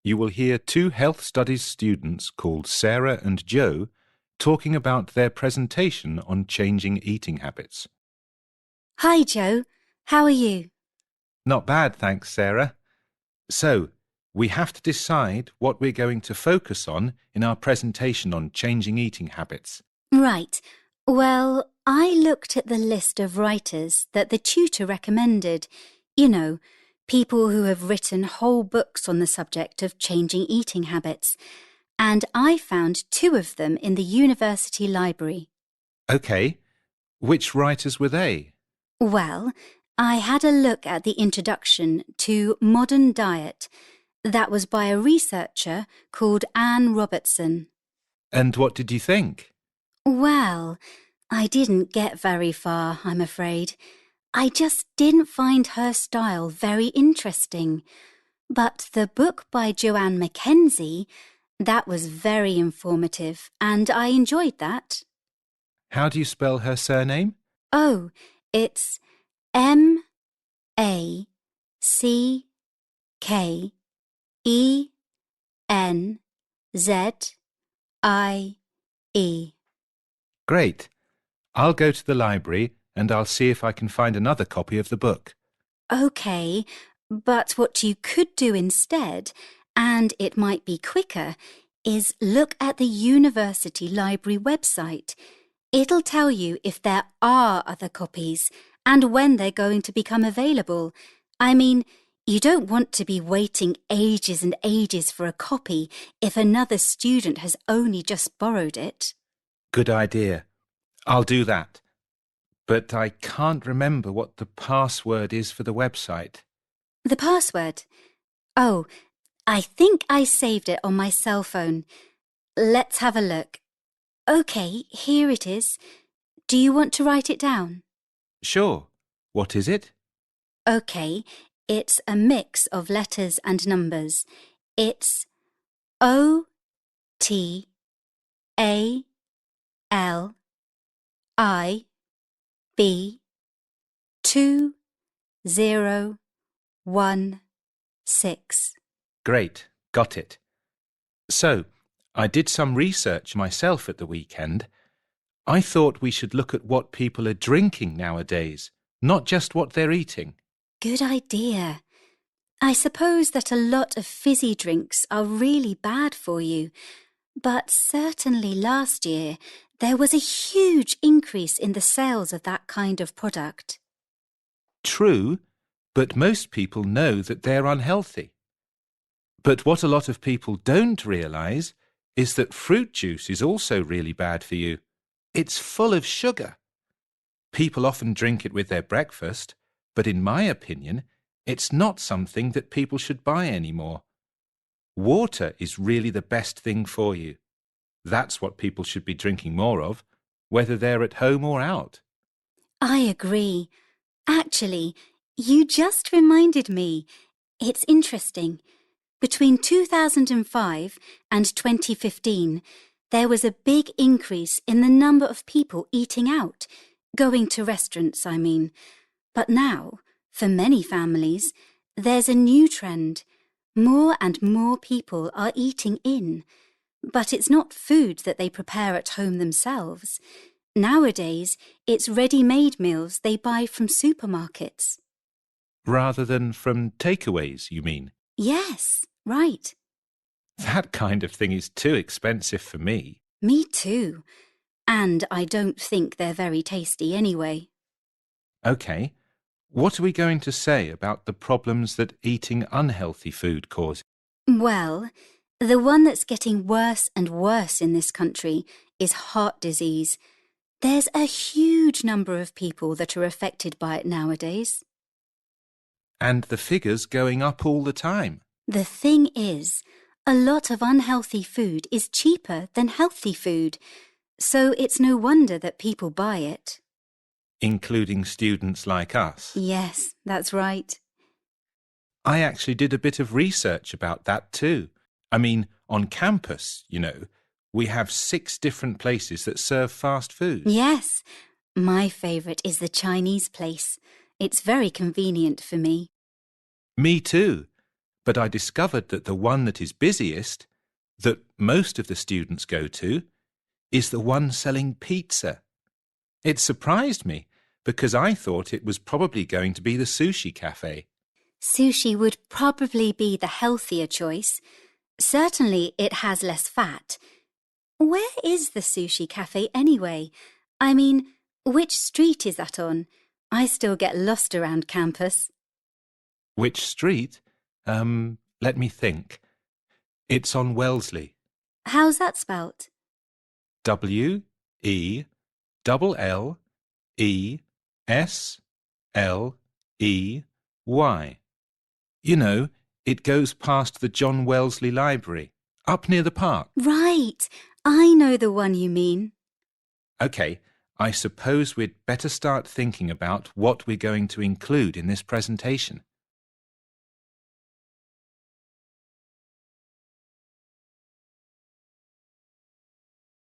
you will hear two health studies students called Sarah and Joe talking about their presentation on changing eating habits. Hi, Joe. How are you? Not bad, thanks, Sarah. So, we have to decide what we're going to focus on in our presentation on changing eating habits. Right. Well, I looked at the list of writers that the tutor recommended. You know, people who have written whole books on the subject of changing eating habits. And I found two of them in the university library. OK, which writers were they? Well, I had a look at the introduction to Modern Diet. That was by a researcher called Anne Robertson. And what did you think? Well, I didn't get very far, I'm afraid. I just didn't find her style very interesting. But the book by Joanne Mackenzie, that was very informative, and I enjoyed that. How do you spell her surname? Oh, it's Mackenzie. Great. I'll go to the library and I'll see if I can find another copy of the book. OK, but what you could do instead, and it might be quicker, is look at the university library website. It'll tell you if there are other copies and when they're going to become available. I mean, you don't want to be waiting ages and ages for a copy if another student has only just borrowed it. Good idea. I'll do that. But I can't remember what the password is for the website. The password? Oh, I think I saved it on my cell phone. Let's have a look. OK, here it is. Do you want to write it down? Sure. What is it? OK, it's a mix of letters and numbers. It's OTALIB2016. Great. Got it. So, I did some research myself at the weekend. I thought we should look at what people are drinking nowadays, not just what they're eating. Good idea. I suppose that a lot of fizzy drinks are really bad for you, but certainly last year there was a huge increase in the sales of that kind of product. True, but most people know that they're unhealthy. But what a lot of people don't realise is that fruit juice is also really bad for you. It's full of sugar. People often drink it with their breakfast, but in my opinion, it's not something that people should buy anymore. Water is really the best thing for you. That's what people should be drinking more of, whether they're at home or out. I agree. Actually, you just reminded me. It's interesting. Between 2005 and 2015, there was a big increase in the number of people eating out, going to restaurants, I mean. But now, for many families, there's a new trend. More and more people are eating in. But it's not food that they prepare at home themselves. Nowadays, it's ready-made meals they buy from supermarkets. Rather than from takeaways, you mean? Yes, right. That kind of thing is too expensive for me. Me too. And I don't think they're very tasty anyway. OK, what are we going to say about the problems that eating unhealthy food causes? Well, the one that's getting worse and worse in this country is heart disease. There's a huge number of people that are affected by it nowadays. And the figures going up all the time. The thing is, a lot of unhealthy food is cheaper than healthy food, so it's no wonder that people buy it. Including students like us. Yes, that's right. I actually did a bit of research about that too. I mean, on campus, we have 6 different places that serve fast food. Yes, my favourite is the Chinese place. It's very convenient for me. Me too. but I discovered that the one that is busiest, that most of the students go to, is the one selling pizza. It surprised me because I thought it was probably going to be the sushi cafe. Sushi would probably be the healthier choice. Certainly it has less fat. Where is the sushi cafe anyway? I mean, which street is that on? I still get lost around campus. Which street? Let me think. It's on Wellesley. How's that spelt? W-E-L-L-E-S-L-E-Y. You know, it goes past the John Wellesley Library, up near the park. Right, I know the one you mean. OK, I suppose we'd better start thinking about what we're going to include in this presentation.